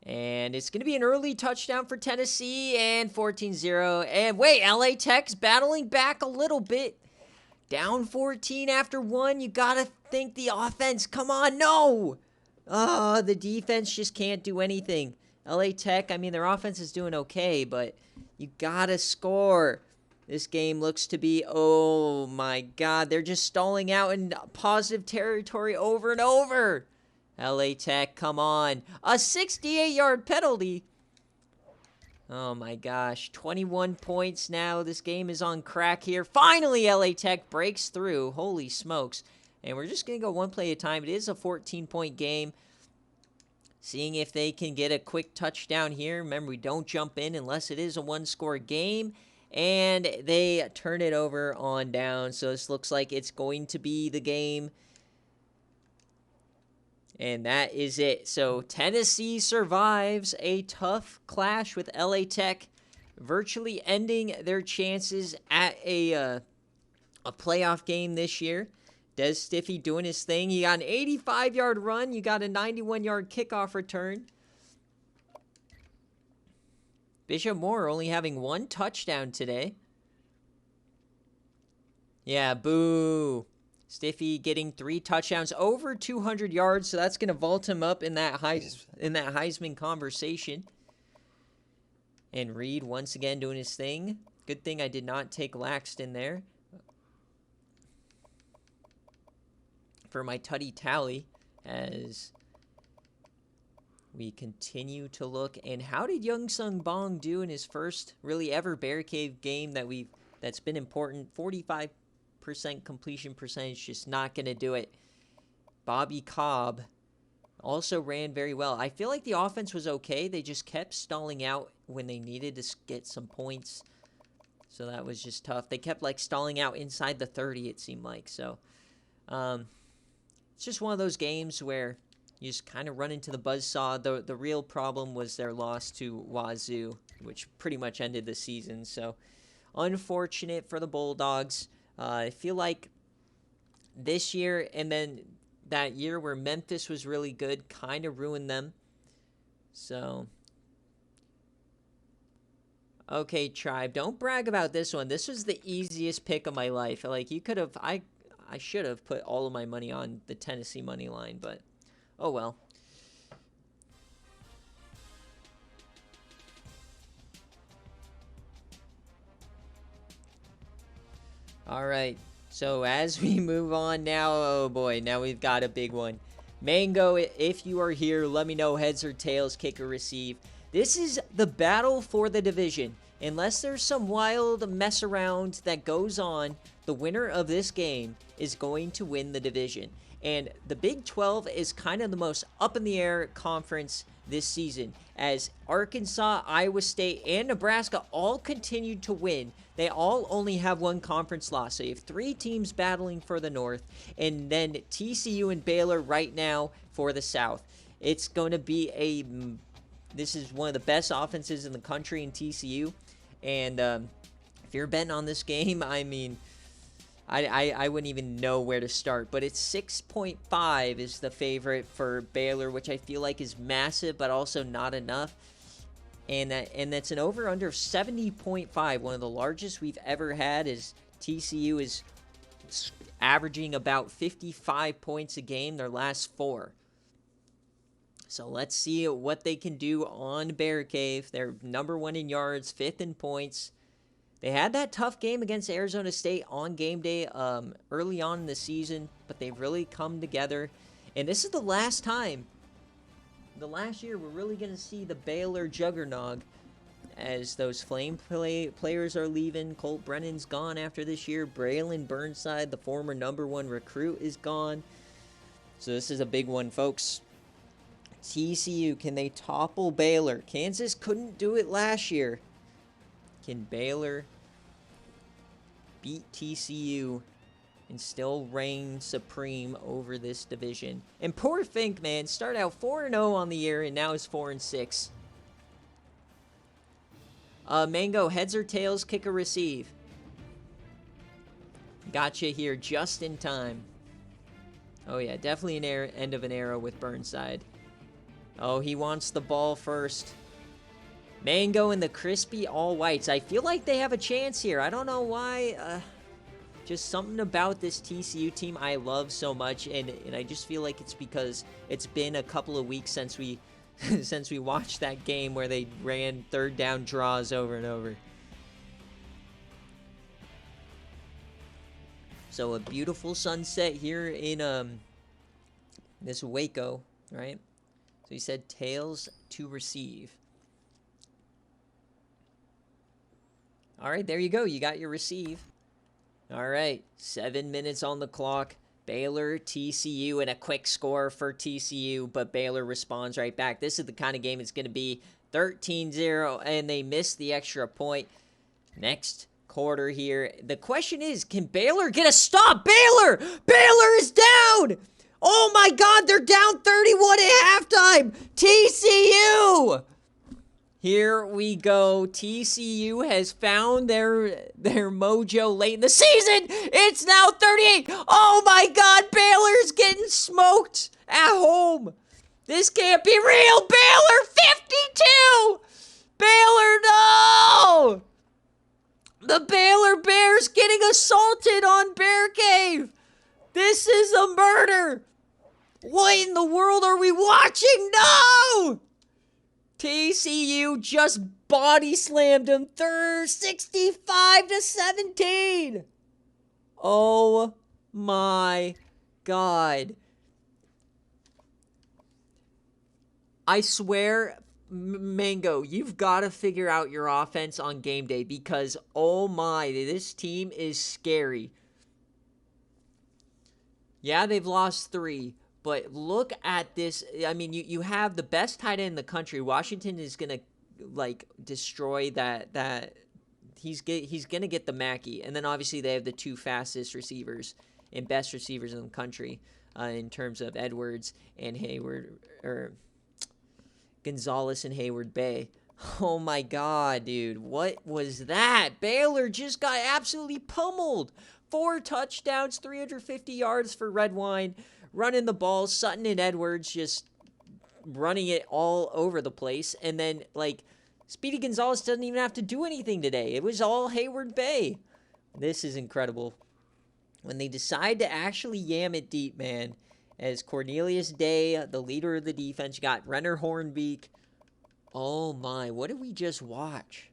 And it's going to be an early touchdown for Tennessee, and 14-0. And wait, LA Tech's battling back a little bit. Down 14 after 1. You got to think the offense. Come on, no. Oh, the defense just can't do anything. LA Tech, I mean, their offense is doing okay, but you got to score. This game looks to be, oh my God, they're just stalling out in positive territory over and over. LA Tech, come on. A 68-yard penalty. Oh my gosh, 21 points now. This game is on crack here. Finally, LA Tech breaks through. Holy smokes. And we're just going to go one play at a time. It is a 14-point game. Seeing if they can get a quick touchdown here. Remember, we don't jump in unless it is a one-score game. And they turn it over on down. So this looks like it's going to be the game. And that is it. So Tennessee survives a tough clash with LA Tech, virtually ending their chances at a playoff game this year. Des Stiffy doing his thing. He got an 85-yard run. You got a 91-yard kickoff return. Bishop Moore only having 1 touchdown today. Yeah, boo. Stiffy getting 3 touchdowns, over 200 yards, so that's going to vault him up in that Heisman conversation. And Reed once again doing his thing. Good thing I did not take Laxton there for my tutty tally as we continue to look. And how did Young Sung Bong do in his first really ever BearCave game that's been important? 45% completion percentage, just not going to do it. Bobby Cobb also ran very well. I feel like the offense was okay. They just kept stalling out when they needed to get some points. So that was just tough. They kept like stalling out inside the 30, it seemed like. So it's just one of those games where you just kind of run into the buzzsaw. The real problem was their loss to Wazoo, which pretty much ended the season. So unfortunate for the Bulldogs. I feel like this year and then that year where Memphis was really good kind of ruined them. So, okay, Tribe, don't brag about this one. This was the easiest pick of my life. Like, you could have, I should have put all of my money on the Tennessee money line, but oh well. All right. So as we move on now, oh boy, now we've got a big one. Mango, if you are here, let me know heads or tails, kick or receive. This is the battle for the division. Unless there's some wild mess around that goes on, the winner of this game is going to win the division. And the Big 12 is kind of the most up-in-the-air conference this season, as Arkansas, Iowa State, and Nebraska all continued to win. They all only have 1 conference loss. So you have 3 teams battling for the North, and then TCU and Baylor right now for the South. It's going to be this is one of the best offenses in the country in TCU. And if you're betting on this game, I mean, I wouldn't even know where to start. But it's 6.5 is the favorite for Baylor, which I feel like is massive, but also not enough. And that's an over-under of 70.5, one of the largest we've ever had. Is TCU is averaging about 55 points a game their last 4. So let's see what they can do on BearCave. They're number 1 in yards, 5th in points. They had that tough game against Arizona State on game day early on in the season, but they've really come together. And this is the last time, the last year, we're really going to see the Baylor juggernaut as those Flame players are leaving. Colt Brennan's gone after this year. Braylon Burnside, the former number 1 recruit, is gone. So this is a big one, folks. TCU, can they topple Baylor? Kansas couldn't do it last year. Can Baylor beat TCU and still reign supreme over this division? And poor Fink, man, started out 4-0 on the year and now is 4-6. Mango, heads or tails, kick or receive? Gotcha here just in time. Oh yeah, definitely an end of an era with Burnside. Oh, he wants the ball first. Mango and the crispy all whites. I feel like they have a chance here. I don't know why. Just something about this TCU team I love so much, and I just feel like it's because it's been a couple of weeks since we since we watched that game where they ran 3rd down draws over and over. So a beautiful sunset here in this Waco, right? So he said tails to receive. All right, there you go. You got your receive. All right, 7 minutes on the clock. Baylor, TCU, and a quick score for TCU, but Baylor responds right back. This is the kind of game it's going to be 13-0, and they missed the extra point. Next quarter here. The question is, can Baylor get a stop? Baylor! Baylor is down! Oh my God, they're down 31 at halftime! TCU! Here we go. TCU has found their mojo late in the season. It's now 38. Oh my God, Baylor's getting smoked at home. This can't be real. Baylor 52. Baylor, no. The Baylor Bears getting assaulted on BearCave. This is a murder. What in the world are we watching? No. TCU just body slammed him 65-17. Oh my God. I swear, Mango, you've got to figure out your offense on game day because, oh my, this team is scary. Yeah, they've lost 3. But look at this. I mean, you have the best tight end in the country. Washington is going to, like, destroy that. He's going to get the Mackey. And then, obviously, they have the 2 fastest receivers and best receivers in the country in terms of Edwards and Hayward, or Gonzalez and Hayward Bay. Oh, my God, dude. What was that? Baylor just got absolutely pummeled. 4 touchdowns, 350 yards for Red Wine. Running the ball, Sutton and Edwards just running it all over the place. And then, like, Speedy Gonzalez doesn't even have to do anything today. It was all Hayward Bay. This is incredible. When they decide to actually yam it deep, man, as Cornelius Day, the leader of the defense, you got Renner Hornbeek. Oh, my. What did we just watch?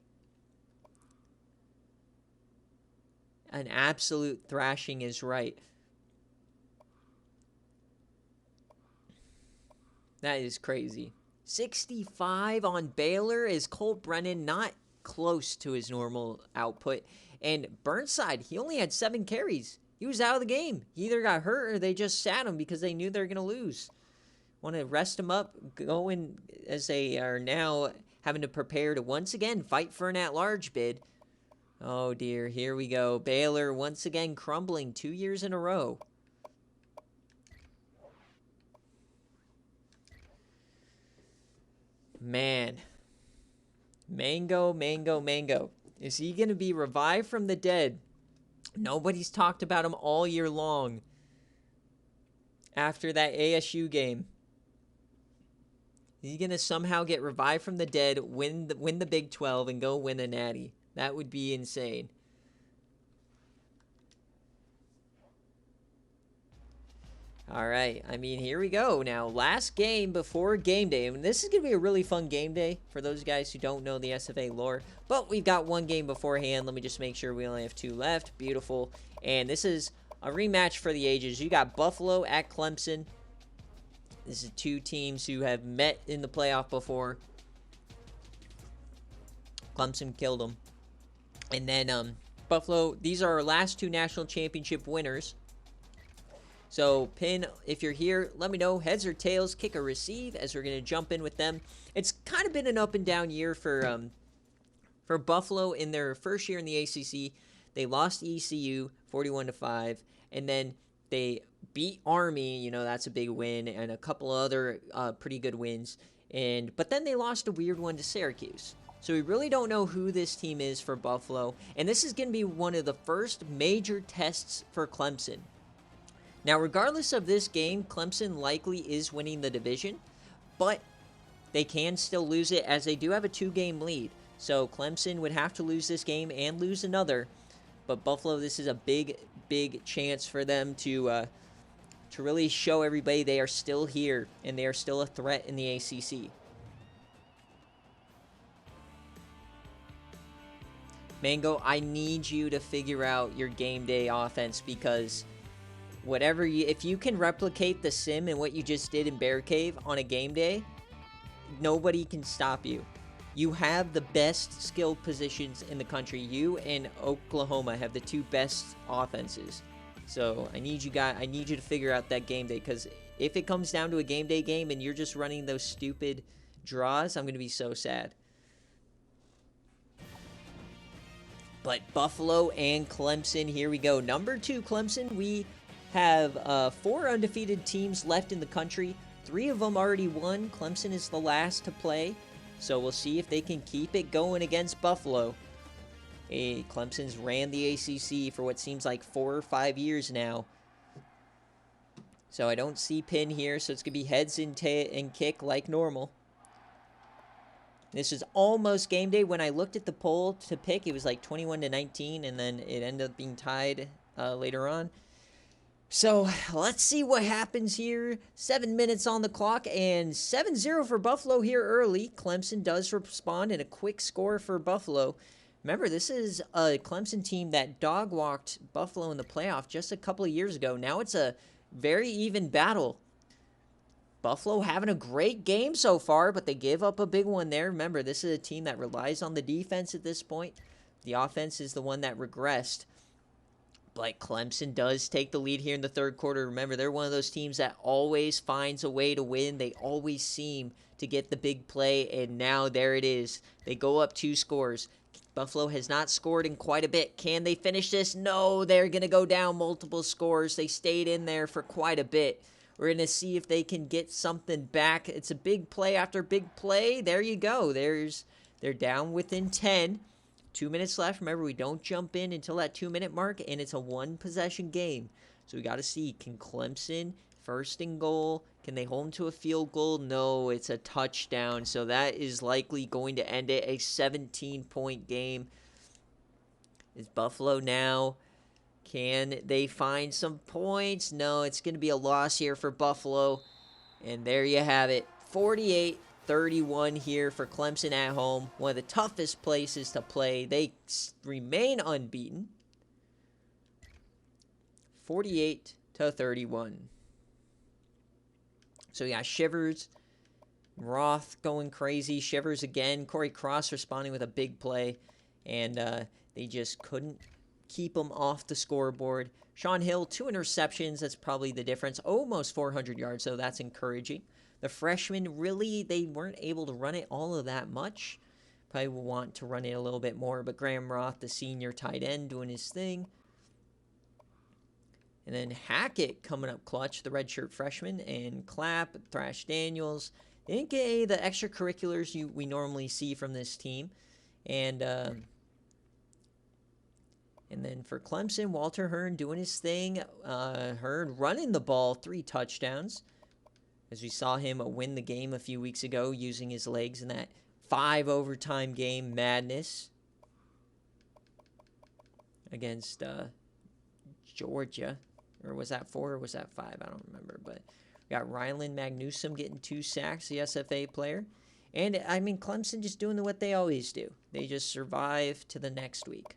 An absolute thrashing is right. That is crazy. 65 on Baylor. Is Colt Brennan not close to his normal output? And Burnside, he only had 7 carries. He was out of the game. He either got hurt or they just sat him because they knew they were going to lose. Want to rest him up, going as they are now having to prepare to once again fight for an at-large bid. Oh dear, here we go. Baylor once again crumbling 2 years in a row. Man. Mango. Is he going to be revived from the dead Nobody's talked about him all year long after that ASU game. Is he going to somehow get revived from the dead, win the Big 12, and go win a natty? That would be insane. All right, I mean, here we go now. Last game before game day. And this is going to be a really fun game day for those guys who don't know the SFA lore. But we've got one game beforehand. Let me just make sure we only have 2 left. Beautiful. And this is a rematch for the ages. You got Buffalo at Clemson. This is 2 teams who have met in the playoff before. Clemson killed them. And then Buffalo, these are our last 2 national championship winners. So, Pin, if you're here, let me know. Heads or tails, kick or receive, as we're going to jump in with them. It's kind of been an up and down year for Buffalo in their first year in the ACC. They lost ECU 41-5, and then they beat Army. You know, that's a big win, and a couple other pretty good wins. But then they lost a weird one to Syracuse. So we really don't know who this team is for Buffalo, and this is going to be one of the first major tests for Clemson. Now, regardless of this game, Clemson likely is winning the division, but they can still lose it as they do have a 2-game lead. So Clemson would have to lose this game and lose another, but Buffalo, this is a big, big chance for them to really show everybody they are still here and they are still a threat in the ACC. Mango, I need you to figure out your game day offense because if you can replicate the sim and what you just did in BearCave on a game day, nobody can stop you. You have the best skilled positions in the country. You and Oklahoma have the 2 best offenses. So I need you to figure out that game day, because if it comes down to a game day game and you're just running those stupid draws, I'm going to be so sad. But Buffalo and Clemson, here we go. Number 2, Clemson, we have 4 undefeated teams left in the country. 3 of them already won. Clemson is the last to play. So we'll see if they can keep it going against Buffalo. Clemson's ran the ACC for what seems like 4 or 5 years now. So I don't see Pin here, so it's going to be heads and kick like normal. This is almost game day. When I looked at the poll to pick, it was like 21-19, and then it ended up being tied later on. So, let's see what happens here. 7 minutes on the clock, and 7-0 for Buffalo here early. Clemson does respond in a quick score for Buffalo. Remember, this is a Clemson team that dog-walked Buffalo in the playoff just a couple of years ago. Now it's a very even battle. Buffalo having a great game so far, but they gave up a big one there. Remember, this is a team that relies on the defense at this point. The offense is the one that regressed. But Clemson does take the lead here in the third quarter. Remember, they're one of those teams that always finds a way to win. They always seem to get the big play, and now there it is. They go up 2 scores. Buffalo has not scored in quite a bit. Can they finish this? No, they're going to go down multiple scores. They stayed in there for quite a bit. We're going to see if they can get something back. It's a big play after big play. There you go. They're down within 10. 2 minutes left. Remember, we don't jump in until that 2-minute mark, and it's a 1-possession game. So we got to see, can Clemson, first and goal, can they hold them to a field goal? No, it's a touchdown. So that is likely going to end it, a 17-point game. Is Buffalo now, can they find some points? No, it's going to be a loss here for Buffalo. And there you have it, 48-31 here for Clemson at home. One of the toughest places to play. They remain unbeaten. 48-31. So we got Shivers, Roth going crazy. Shivers again. Corey Cross responding with a big play. And they just couldn't keep him off the scoreboard. Sean Hill, 2 interceptions. That's probably the difference. Almost 400 yards, so that's encouraging. The freshmen, really, they weren't able to run it all of that much. Probably will want to run it a little bit more. But Graham Roth, the senior tight end, doing his thing. And then Hackett coming up clutch, the redshirt freshman. And Clapp, Thrash Daniels. They didn't get any of the extracurriculars we normally see from this team. And And then for Clemson, Walter Hearn doing his thing. Hearn running the ball, 3 touchdowns. As we saw him win the game a few weeks ago using his legs in that 5 overtime game madness against Georgia. Or was that 4 or was that 5? I don't remember. But we got Ryland Magnusum getting 2 sacks, the SFA player. And, I mean, Clemson just doing what they always do. They just survive to the next week.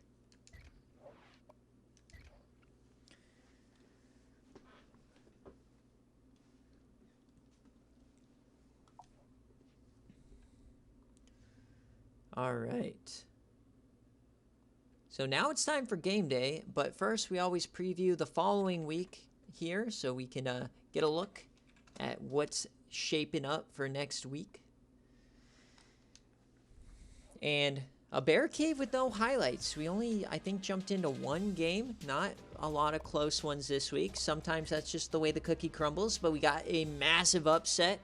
All right. So now it's time for game day, but first we always preview the following week here so we can get a look at what's shaping up for next week. And a BearCave with no highlights. We only, I think, jumped into 1 game. Not a lot of close ones this week. Sometimes that's just the way the cookie crumbles, but we got a massive upset.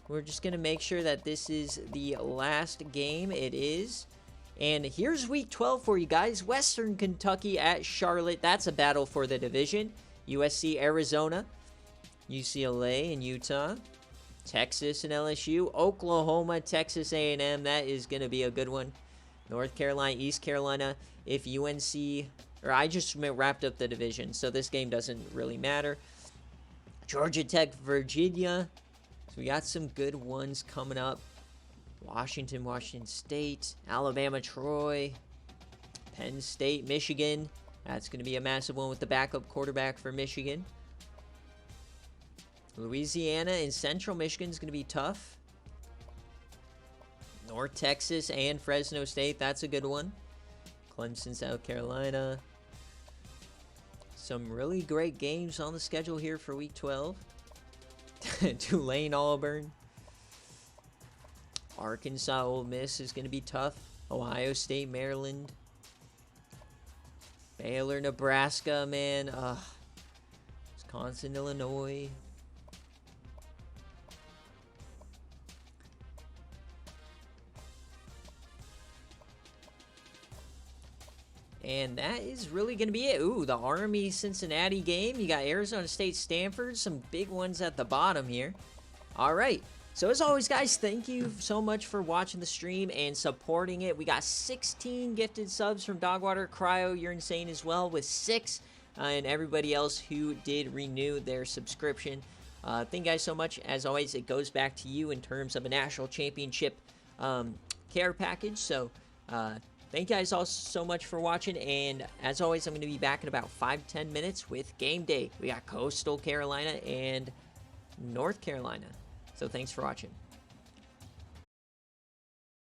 We're just going to make sure that this is the last game. It is. And here's week 12 for you guys. Western Kentucky at Charlotte. That's a battle for the division. USC, Arizona. UCLA and Utah. Texas and LSU. Oklahoma, Texas A&M. That is going to be a good one. North Carolina, East Carolina. If UNC... Or I just wrapped up the division, so this game doesn't really matter. Georgia Tech, Virginia. So we got some good ones coming up. Washington, Washington State. Alabama, Troy. Penn State, Michigan. That's going to be a massive one with the backup quarterback for Michigan. Louisiana and Central Michigan is going to be tough. North Texas and Fresno State. That's a good one. Clemson, South Carolina. Some really great games on the schedule here for week 12. Tulane, Auburn. Arkansas, Ole Miss is going to be tough. Ohio State, Maryland. Baylor, Nebraska, man. Wisconsin, Illinois. And that is really going to be it. Ooh, the Army-Cincinnati game. You got Arizona State, Stanford. Some big ones at the bottom here. All right. So as always, guys, thank you so much for watching the stream and supporting it. We got 16 gifted subs from Dogwater. Cryo, you're insane as well with 6. And everybody else who did renew their subscription. Thank you guys so much. As always, it goes back to you in terms of a national championship care package. So, thank you guys all so much for watching, and as always, I'm going to be back in about 5-10 minutes with game day. We got Coastal Carolina and North Carolina. So thanks for watching.